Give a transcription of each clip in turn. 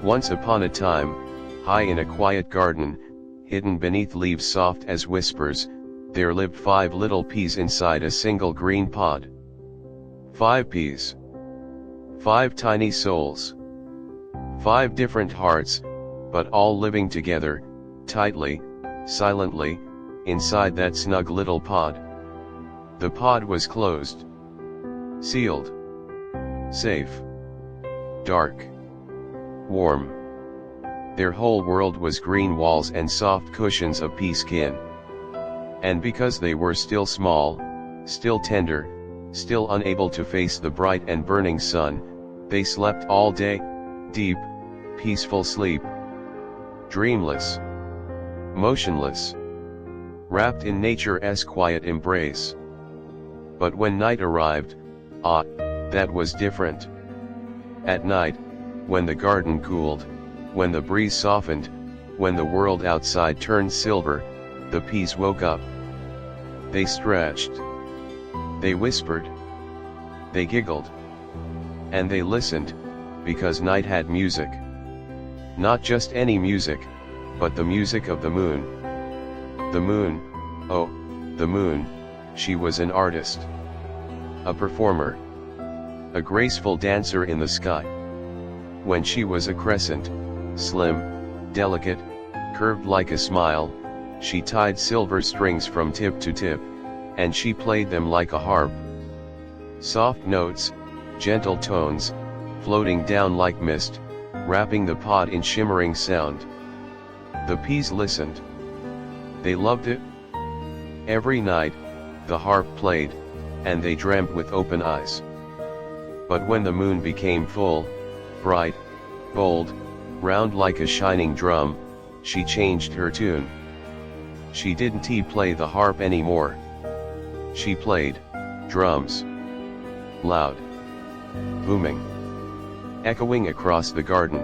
Once upon a time, high in a quiet garden, hidden beneath leaves soft as whispers, there lived 5 little peas inside a single green pod. 5 peas. 5 tiny souls. 5 different hearts, but all living together, tightly, silently, inside that snug little pod. The pod was closed. Sealed. Safe. Dark. Warm. Their whole world was green walls and soft cushions of pea skin. And because they were still small, still tender, still unable to face the bright and burning sun, they slept all day, deep, peaceful sleep. Dreamless. Motionless. Wrapped in nature's quiet embrace. But when night arrived, that was different. At night, when the garden cooled, when the breeze softened, when the world outside turned silver, the peas woke up. They stretched. They whispered. They giggled. And they listened, because night had music. Not just any music, but the music of the moon. The moon, oh, the moon, she was an artist. A performer. A graceful dancer in the sky. When she was a crescent, slim, delicate, curved like a smile, she tied silver strings from tip to tip, and she played them like a harp. Soft notes, gentle tones, floating down like mist, wrapping the pod in shimmering sound. The peas listened. They loved it. Every night, the harp played, and they dreamt with open eyes. But when the moon became full, bright, bold, round like a shining drum, she changed her tune. She didn't play the harp anymore. She played drums. Loud. Booming. Echoing across the garden.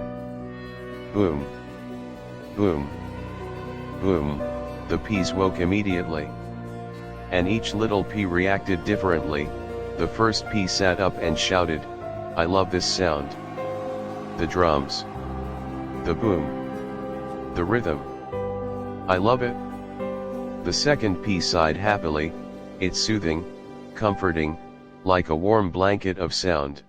Boom. Boom. Boom. The peas woke immediately. And each little pea reacted differently. The first pea sat up and shouted, "I love this sound. The drums. The boom. The rhythm. I love it." The second pea sighed happily, it's soothing, comforting, like a warm blanket of sound.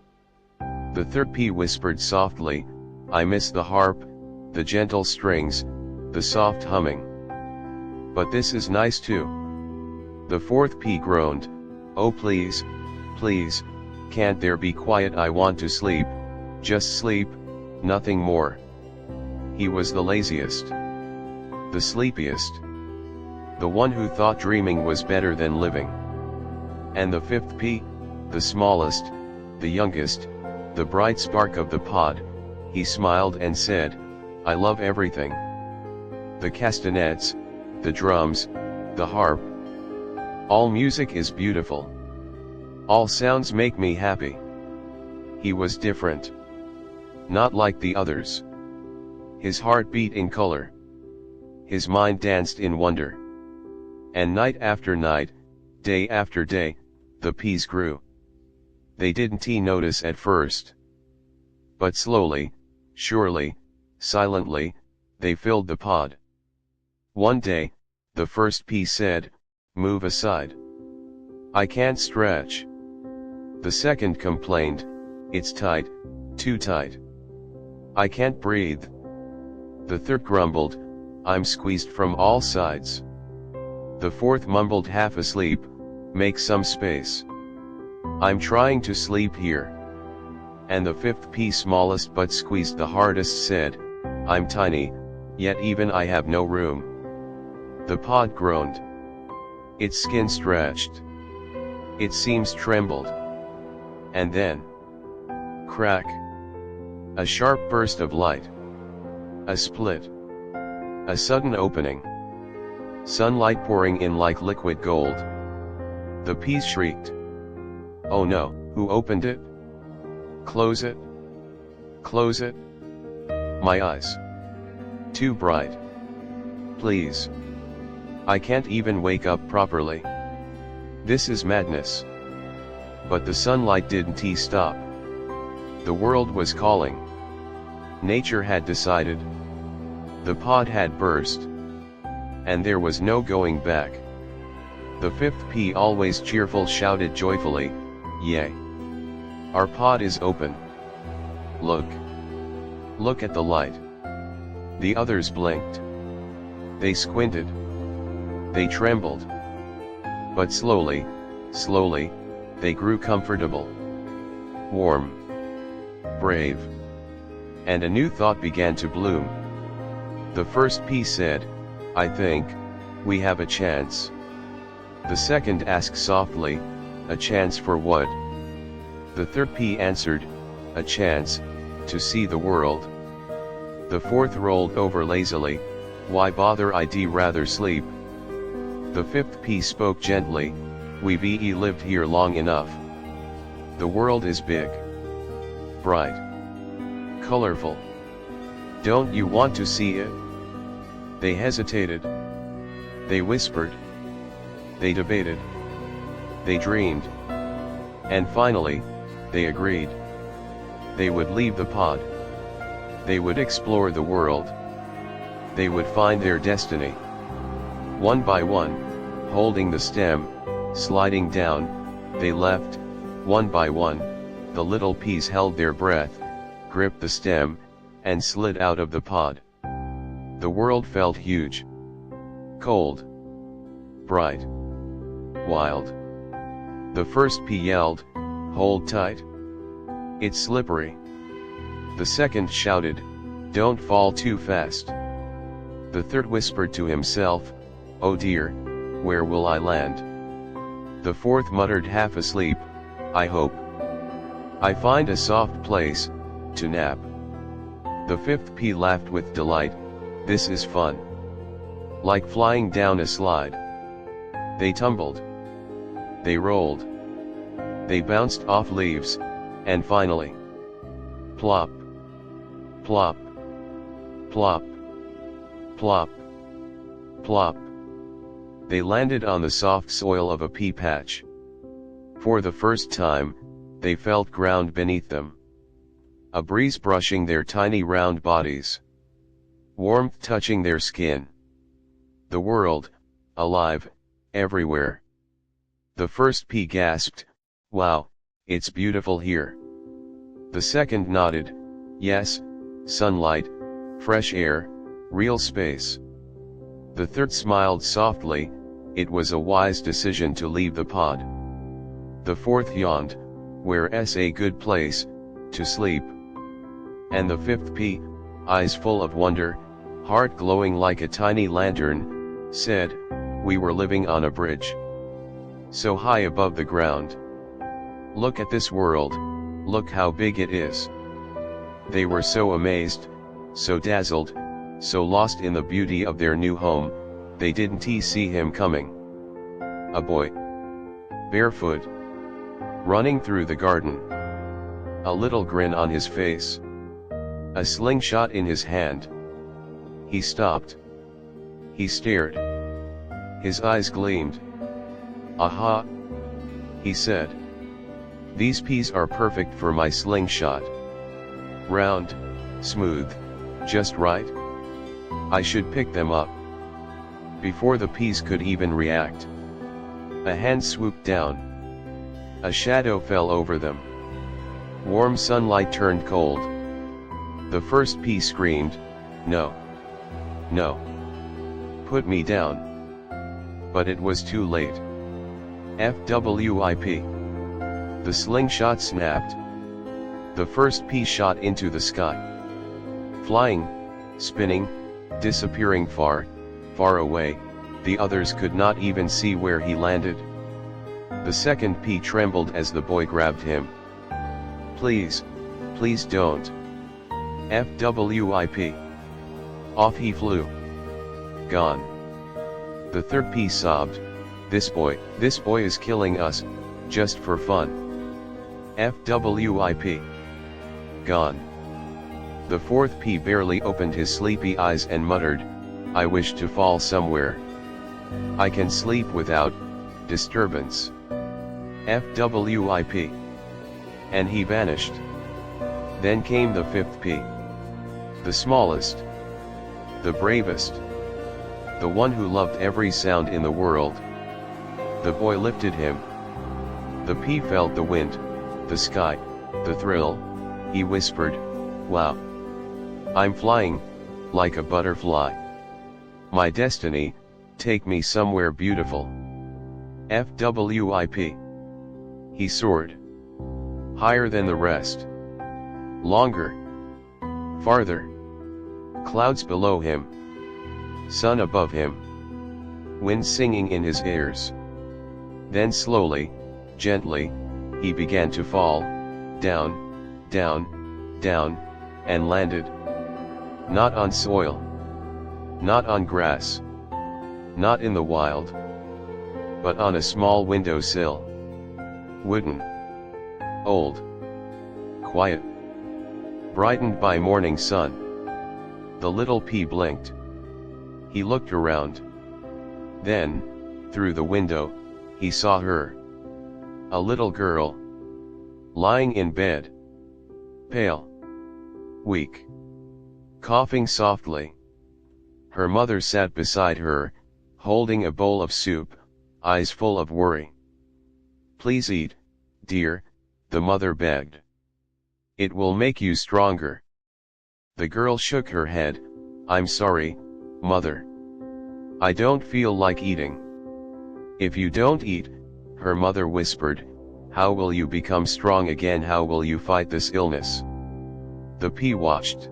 The third pea whispered softly, "I miss the harp, the gentle strings, the soft humming. But this is nice too." The fourth pea groaned, "Oh please, please, can't there be quiet? I want to sleep, just sleep, nothing more." He was the laziest. The sleepiest. The one who thought dreaming was better than living. And the fifth pea, the smallest, the youngest, the bright spark of the pod, he smiled and said, "I love everything. The castanets, the drums, the harp. All music is beautiful. All sounds make me happy." He was different. Not like the others. His heart beat in color. His mind danced in wonder. And night after night, day after day, the peas grew. They didn't notice at first. But slowly, surely, silently, they filled the pod. One day, the first pea said, "Move aside. I can't stretch." The second complained, "It's tight, too tight. I can't breathe." The third grumbled, "I'm squeezed from all sides." The fourth mumbled half asleep, "Make some space. I'm trying to sleep here." And the fifth pea, smallest but squeezed the hardest, said, "I'm tiny, yet even I have no room." The pod groaned. Its skin stretched. Its seams trembled. And then, crack! A sharp burst of light. A split. A sudden opening. Sunlight pouring in like liquid gold. The peas shrieked. "Oh no, who opened it? Close it. Close it. My eyes. Too bright. Please. I can't even wake up properly. This is madness." But the sunlight didn't stop. The world was calling. Nature had decided. The pod had burst. And there was no going back. The fifth P, always cheerful, shouted joyfully, "Yay! Our pod is open. Look! Look at the light." The others blinked. They squinted. They trembled. But slowly, slowly, they grew comfortable, warm, brave. And a new thought began to bloom. The first P said, "I think we have a chance." The second asked softly, "A chance for what?" The third P answered, "A chance to see the world." The fourth rolled over lazily, "Why bother, I'd rather sleep." The fifth P spoke gently, "We've lived here long enough. The world is big, bright, colorful. Don't you want to see it?" They hesitated. They whispered. They debated. They dreamed. And finally, they agreed. They would leave the pod. They would explore the world. They would find their destiny. One by one, holding the stem, sliding down, they left. One by one, the little peas held their breath, gripped the stem, and slid out of the pod. The world felt huge, cold, bright, wild. The first pea yelled, "Hold tight. It's slippery." The second shouted, "Don't fall too fast." The third whispered to himself, "Oh dear, where will I land?" The fourth muttered half asleep, "I hope I find a soft place to nap." The fifth pea laughed with delight, "This is fun. Like flying down a slide." They tumbled. They rolled. They bounced off leaves, and finally, plop, plop, plop, plop, plop. They landed on the soft soil of a pea patch. For the first time, they felt ground beneath them. A breeze brushing their tiny round bodies. Warmth touching their skin. The world, alive, everywhere. The first pea gasped, "Wow, it's beautiful here." The second nodded, "Yes, sunlight, fresh air, real space." The third smiled softly, it was a wise decision to leave the pod. The fourth yawned, "Where's a good place to sleep?" And the fifth pea, eyes full of wonder, heart glowing like a tiny lantern, said, "We were living on a bridge. So high above the ground. Look at this world, look how big it is." They were so amazed, so dazzled, so lost in the beauty of their new home, they didn't see him coming. A boy, barefoot, running through the garden. A little grin on his face. A slingshot in his hand. He stopped. He stared. His eyes gleamed. "Aha!" he said. "These peas are perfect for my slingshot. Round, smooth, just right. I should pick them up." Before the peas could even react, a hand swooped down. A shadow fell over them. Warm sunlight turned cold. The first pea screamed, "No! No! Put me down!" But it was too late. FWIP. The slingshot snapped. The first pea shot into the sky. Flying, spinning, disappearing far, far away, the others could not even see where he landed. The second pea trembled as the boy grabbed him. "Please, please don't." FWIP. Off he flew. Gone. The third pea sobbed, this boy is killing us, just for fun." FWIP. Gone. The fourth pea barely opened his sleepy eyes and muttered, "I wish to fall somewhere. I can sleep without disturbance." FWIP. And he vanished. Then came the fifth pea. The smallest. The bravest. The one who loved every sound in the world. The boy lifted him. The pea felt the wind, the sky, the thrill. He whispered, "Wow. I'm flying, like a butterfly. My destiny, take me somewhere beautiful." FWIP. He soared. Higher than the rest. Longer. Farther. Clouds below him. Sun above him. Wind singing in his ears. Then slowly, gently, he began to fall, down, down, down, and landed. Not on soil. Not on grass. Not in the wild. But on a small windowsill. Wooden. Old. Quiet. Brightened by morning sun. The little pea blinked. He looked around. Then, through the window, he saw her. A little girl. Lying in bed. Pale. Weak. Coughing softly. Her mother sat beside her, holding a bowl of soup, eyes full of worry. "Please eat, dear," the mother begged. "It will make you stronger." The girl shook her head. "I'm sorry, mother. I don't feel like eating." "If you don't eat," her mother whispered, "how will you become strong again? How will you fight this illness?" The pea watched.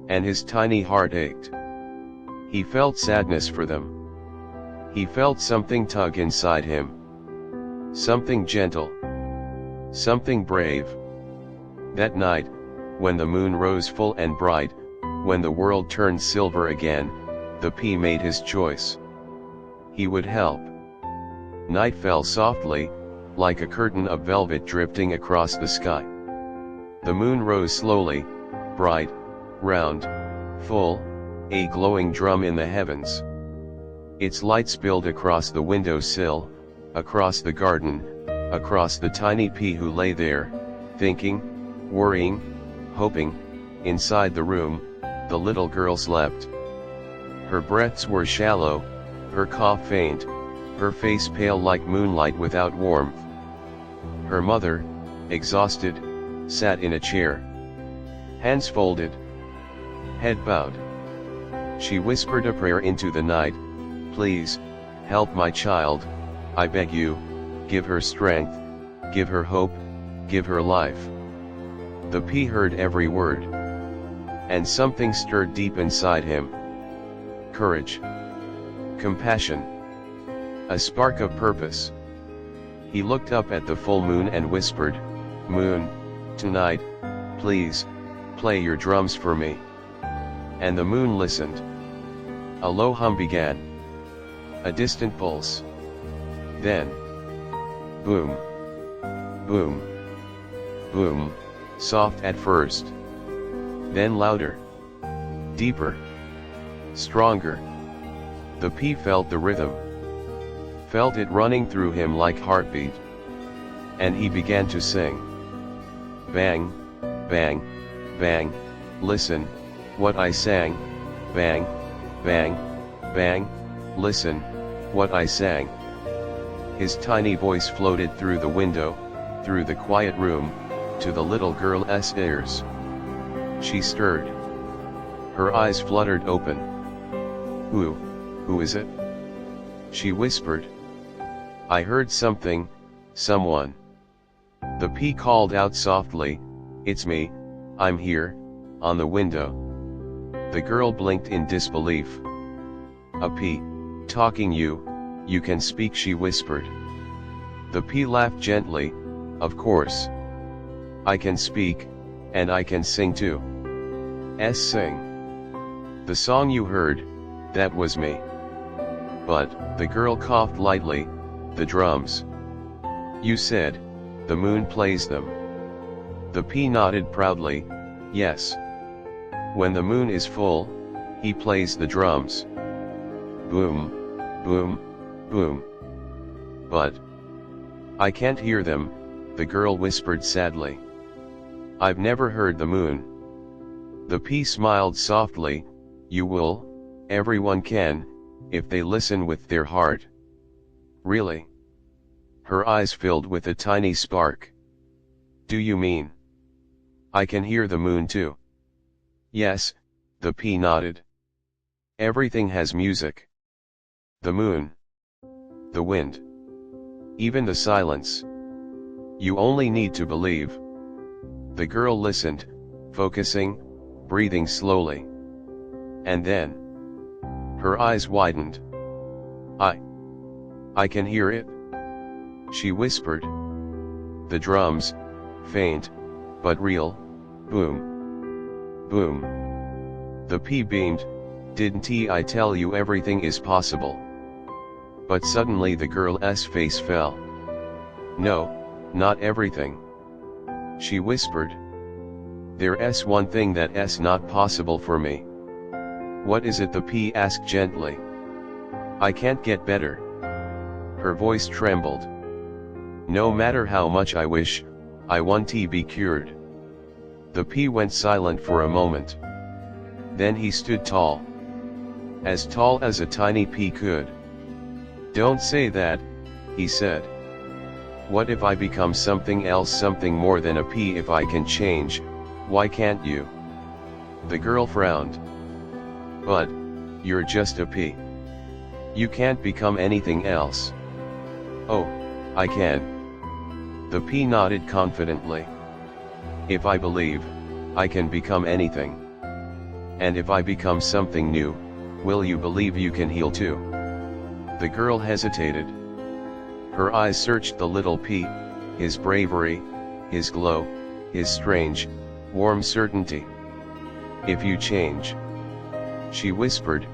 And his tiny heart ached. He felt sadness for them. He felt something tug inside him. Something gentle. Something brave. That night, when the moon rose full and bright, when the world turned silver again, the pea made his choice. He would help. Night fell softly, like a curtain of velvet drifting across the sky. The moon rose slowly, bright, round, full, a glowing drum in the heavens. Its light spilled across the windowsill, across the garden, across the tiny pea who lay there, thinking, worrying, hoping. Inside the room, the little girl slept. Her breaths were shallow, her cough faint, her face pale like moonlight without warmth. Her mother, exhausted, sat in a chair. Hands folded. Head bowed. She whispered a prayer into the night. "Please, help my child, I beg you, give her strength, give her hope, give her life." The pea heard every word. And something stirred deep inside him. Courage. Compassion. A spark of purpose. He looked up at the full moon and whispered, "Moon, tonight, please, play your drums for me." And the moon listened. A low hum began. A distant pulse. Then, boom, boom, boom, soft at first. Then louder. Deeper. Stronger. The pea felt the rhythm. Felt it running through him like heartbeat. And he began to sing. Bang, bang, bang, listen, what I sang. Bang, bang, bang, listen, what I sang. His tiny voice floated through the window, through the quiet room, to the little girl's ears. She stirred. Her eyes fluttered open. Who is it?" she whispered. "I heard something, someone." The pea called out softly, "It's me, I'm here, on the window." The girl blinked in disbelief. "A pea, talking you can speak," she whispered. The pea laughed gently, "Of course. I can speak, and I can sing too." Sing. "The song you heard, that was me." "But," the girl coughed lightly, "the drums. You said, the moon plays them." The pea nodded proudly, "Yes. When the moon is full, he plays the drums. Boom, boom, boom." "But I can't hear them," the girl whispered sadly. "I've never heard the moon." The pea smiled softly. You will, everyone can, if they listen with their heart. Really? Her eyes filled with a tiny spark. Do you mean? I can hear the moon too. Yes, the pea nodded. Everything has music. The moon. The wind. Even the silence. You only need to believe. The girl listened, focusing, breathing slowly. And then, her eyes widened. I can hear it. She whispered. The drums, faint, but real, boom, boom. The pea beamed. Didn't I tell you everything is possible? But suddenly the girl's face fell. No, not everything. She whispered. There's one thing that's not possible for me. What is it? The pea asked gently. I can't get better. Her voice trembled. No matter how much I wish, I want to be cured. The pea went silent for a moment. Then he stood tall. As tall as a tiny pea could. Don't say that, he said. What if I become something else, something more than a pea? If I can change, why can't you? The girl frowned. But, you're just a pea. You can't become anything else. Oh, I can. The pea nodded confidently. If I believe, I can become anything. And if I become something new, will you believe you can heal too? The girl hesitated. Her eyes searched the little pea, his bravery, his glow, his strange, warm certainty. If you change, she whispered,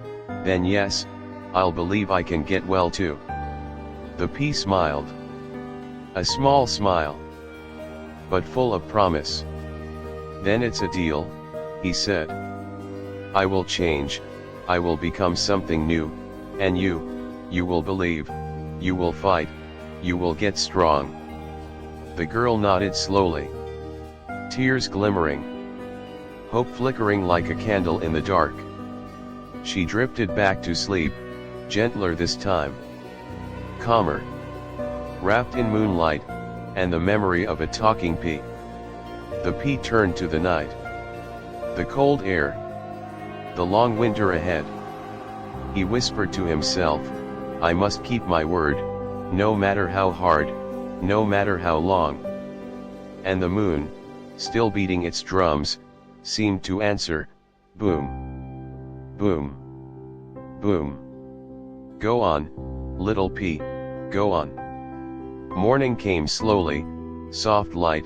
then yes, I'll believe I can get well too. The pea smiled. A small smile, but full of promise. Then it's a deal, he said. I will change, I will become something new, and you will believe, you will fight, you will get strong. The girl nodded slowly. Tears glimmering. Hope flickering like a candle in the dark. She drifted back to sleep, gentler this time. Calmer. Wrapped in moonlight, and the memory of a talking pea. The pea turned to the night. The cold air. The long winter ahead. He whispered to himself, I must keep my word, no matter how hard, no matter how long. And the moon, still beating its drums, seemed to answer, boom, boom, boom. Go on, little pea, go on. Morning came slowly, soft light,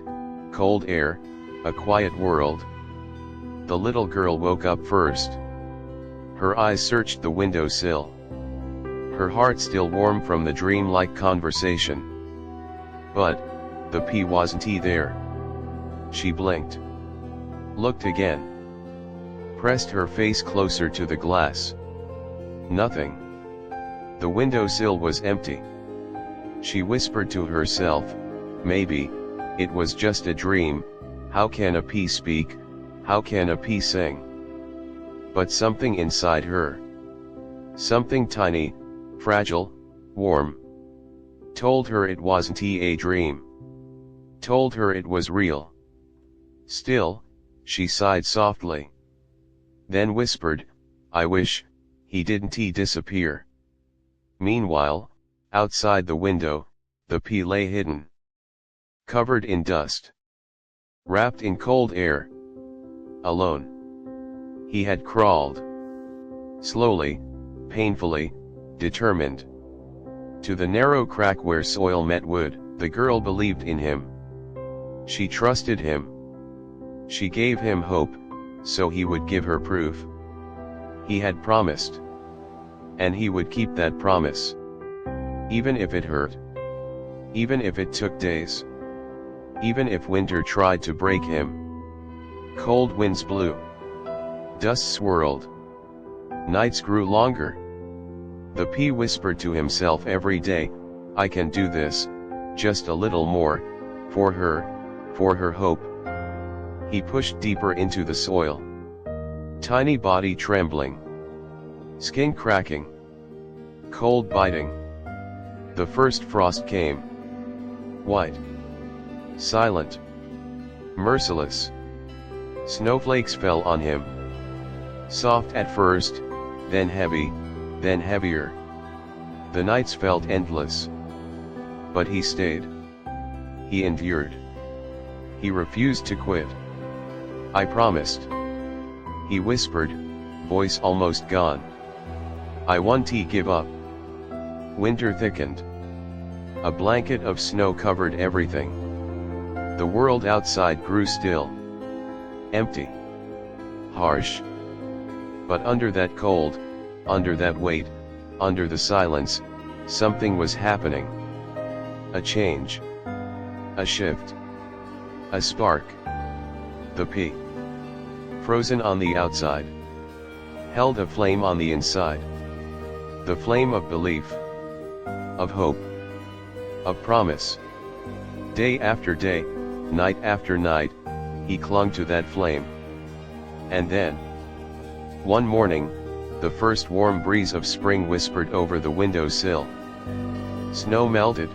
cold air, a quiet world. The little girl woke up first. Her eyes searched the windowsill. Her heart still warm from the dreamlike conversation. But, the pea wasn't there. She blinked. Looked again. Pressed her face closer to the glass. Nothing. The windowsill was empty. She whispered to herself, maybe, it was just a dream. How can a pea speak? How can a pea sing? But something inside her, something tiny, fragile, warm, told her it wasn't a dream. Told her it was real. Still, she sighed softly. Then whispered, I wish he didn't disappear. Meanwhile, outside the window, the pea lay hidden. Covered in dust. Wrapped in cold air. Alone. He had crawled. Slowly, painfully, determined. To the narrow crack where soil met wood. The girl believed in him. She trusted him. She gave him hope, so he would give her proof. He had promised. And he would keep that promise. Even if it hurt. Even if it took days. Even if winter tried to break him. Cold winds blew. Dust swirled. Nights grew longer. The pea whispered to himself every day, I can do this, just a little more, for her hope. He pushed deeper into the soil. Tiny body trembling. Skin cracking. Cold biting. The first frost came. White. Silent. Merciless. Snowflakes fell on him. Soft at first, then heavy, then heavier. The nights felt endless. But he stayed. He endured. He refused to quit. I promised. He whispered, voice almost gone. I won't give up. Winter thickened. A blanket of snow covered everything. The world outside grew still. Empty. Harsh. But under that cold, under that weight, under the silence, something was happening. A change. A shift. A spark. The pea, frozen on the outside, held a flame on the inside. The flame of belief, of hope, of promise. Day after day, night after night, he clung to that flame. And then, one morning, the first warm breeze of spring whispered over the windowsill. Snow melted.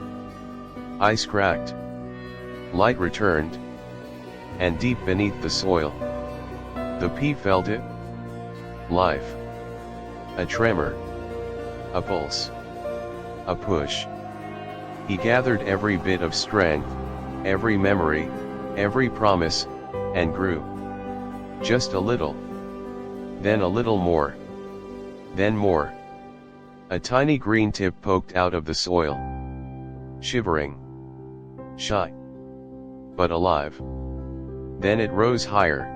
Ice cracked. Light returned. And deep beneath the soil, the pea felt it. Life. A tremor. A pulse. A push. He gathered every bit of strength, every memory, every promise, and grew. Just a little. Then a little more. Then more. A tiny green tip poked out of the soil. Shivering. Shy. But alive. Then it rose higher.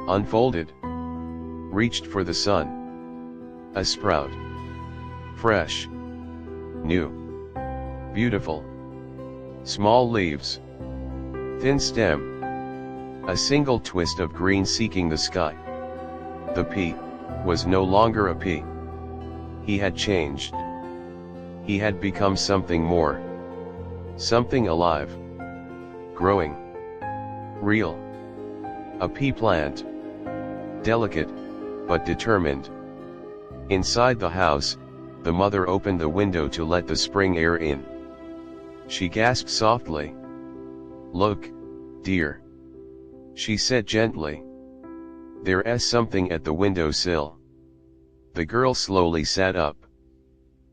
Unfolded. Reached for the sun. A sprout. Fresh. New. Beautiful. Small leaves. Thin stem. A single twist of green seeking the sky. The pea was no longer a pea. He had changed. He had become something more. Something alive. Growing. Real. A pea plant. Delicate, but determined. Inside the house, the mother opened the window to let the spring air in. She gasped softly. Look, dear. She said gently. There's something at the windowsill. The girl slowly sat up.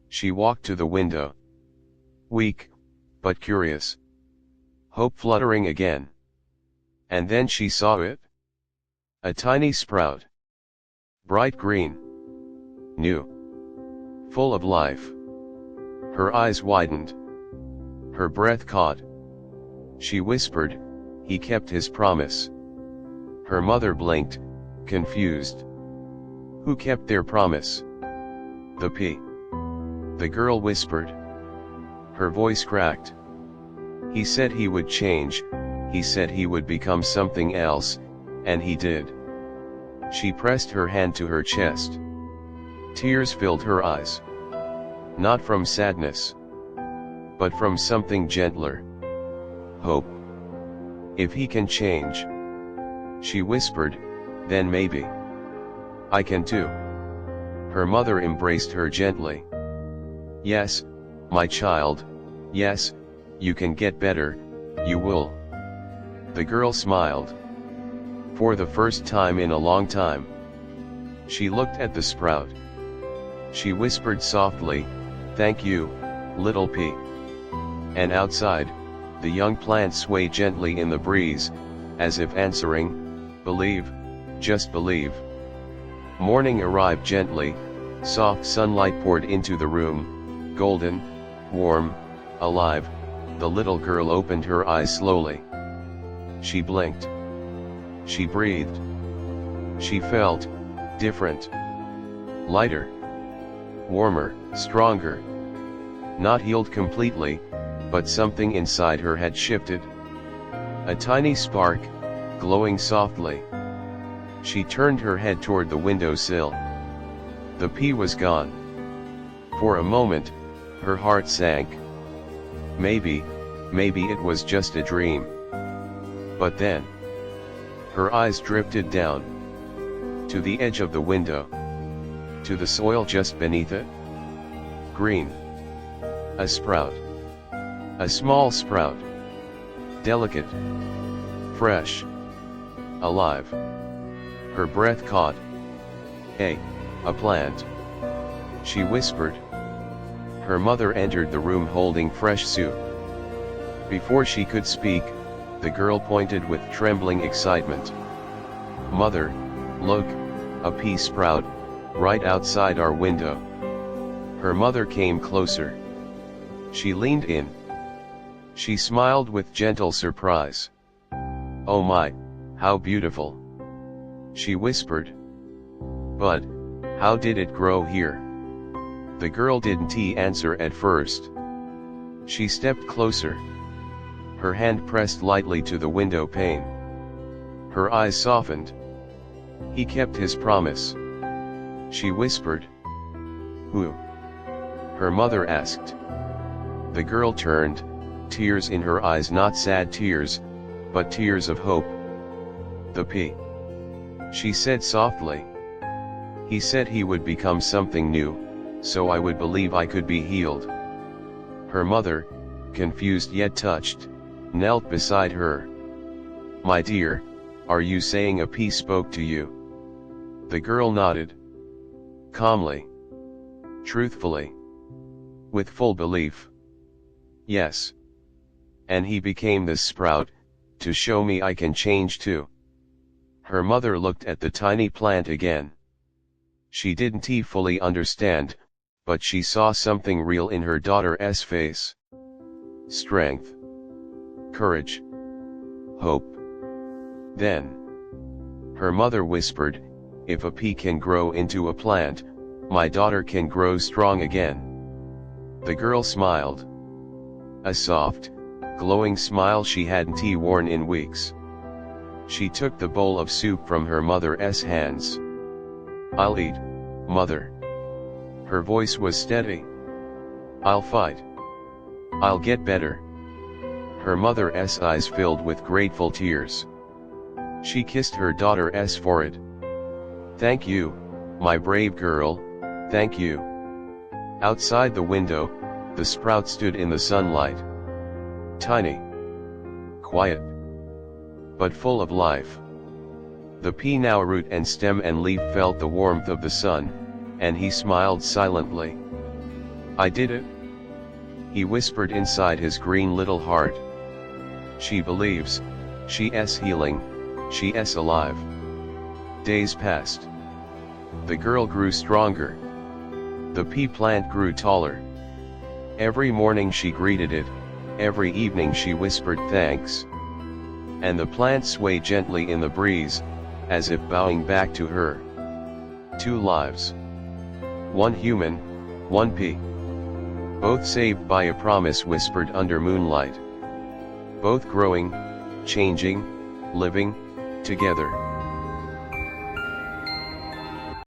She walked to the window. Weak, but curious. Hope fluttering again. And then she saw it. A tiny sprout. Bright green. New. Full of life. Her eyes widened. Her breath caught. She whispered, he kept his promise. Her mother blinked, confused. Who kept their promise? The pea. The girl whispered. Her voice cracked. He said he would change, he said he would become something else, and he did. She pressed her hand to her chest. Tears filled her eyes. Not from sadness, but from something gentler. Hope. If he can change, she whispered, then maybe I can too. Her mother embraced her gently. Yes, my child, yes, you can get better, you will. The girl smiled. For the first time in a long time. She looked at the sprout. She whispered softly, thank you, little pea. And outside, the young plant swayed gently in the breeze, as if answering, believe, just believe. Morning arrived gently, soft sunlight poured into the room, golden, warm, alive. The little girl opened her eyes slowly. She blinked. She breathed. She felt different. Lighter. Warmer, stronger. Not healed completely, but something inside her had shifted. A tiny spark, glowing softly. She turned her head toward the windowsill. The pea was gone. For a moment, her heart sank. Maybe it was just a dream. But then, her eyes drifted down. To the edge of the window. To the soil just beneath it. Green. A sprout. A small sprout. Delicate. Fresh. Alive. Her breath caught. A plant. She whispered. Her mother entered the room holding fresh soup. Before she could speak, the girl pointed with trembling excitement. Mother, look, a pea sprout, right outside our window. Her mother came closer. She leaned in. She smiled with gentle surprise. Oh my, how beautiful. She whispered. But, how did it grow here? The girl didn't answer at first. She stepped closer. Her hand pressed lightly to the window pane. Her eyes softened. He kept his promise. She whispered. Who? Her mother asked. The girl turned, tears in her eyes, not sad tears, but tears of hope. The pea. She said softly. He said he would become something new, so I would believe I could be healed. Her mother, confused yet touched, knelt beside her. My dear, are you saying a pea spoke to you? The girl nodded. Calmly. Truthfully. With full belief. Yes. And he became this sprout, to show me I can change too. Her mother looked at the tiny plant again. She didn't fully understand, but she saw something real in her daughter's face. Strength. Courage. Hope. Then. Her mother whispered, if a pea can grow into a plant, my daughter can grow strong again. The girl smiled. A soft, glowing smile she hadn't worn in weeks. She took the bowl of soup from her mother's hands. I'll eat, mother. Her voice was steady. I'll fight. I'll get better. Her mother's eyes filled with grateful tears. She kissed her daughter's forehead. Thank you, my brave girl, thank you. Outside the window, the sprout stood in the sunlight. Tiny. Quiet. But full of life. The pea now root and stem and leaf felt the warmth of the sun, and he smiled silently. I did it. He whispered inside his green little heart. She believes, she's healing, she's alive. Days passed. The girl grew stronger. The pea plant grew taller. Every morning she greeted it, every evening she whispered thanks. And the plant swayed gently in the breeze, as if bowing back to her. 2 lives. 1 human, 1 pea. Both saved by a promise whispered under moonlight. Both growing, changing, living, together.